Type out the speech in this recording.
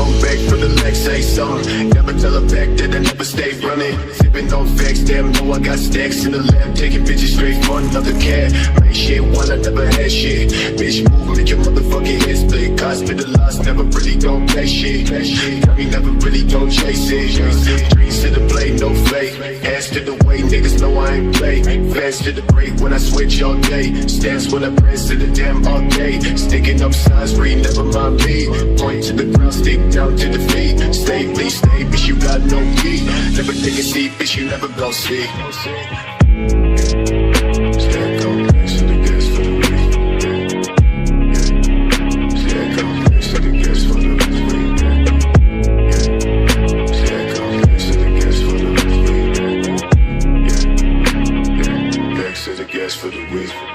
on back from the Lex, say something. Never tell her back that I never stay running. Sipping on facts, damn, know I got stacks in the lab. Taking bitches straight for another cat. Make shit while I never had shit. Bitch, move, make your motherfucking head split. Hospitalized, never really don't pay shit. Got me never really don't chase it. Dreams to the blade, no fake. Ass to the way, niggas know I ain't play. Fast to the break when I switch all day. Stance when I press to the damn all day. Sticking up signs, read, never mind me. Point to the ground, stick down to the feet. Stay, please stay, bitch, you got no key. Never take a seat, bitch, you never gon' see. For the week.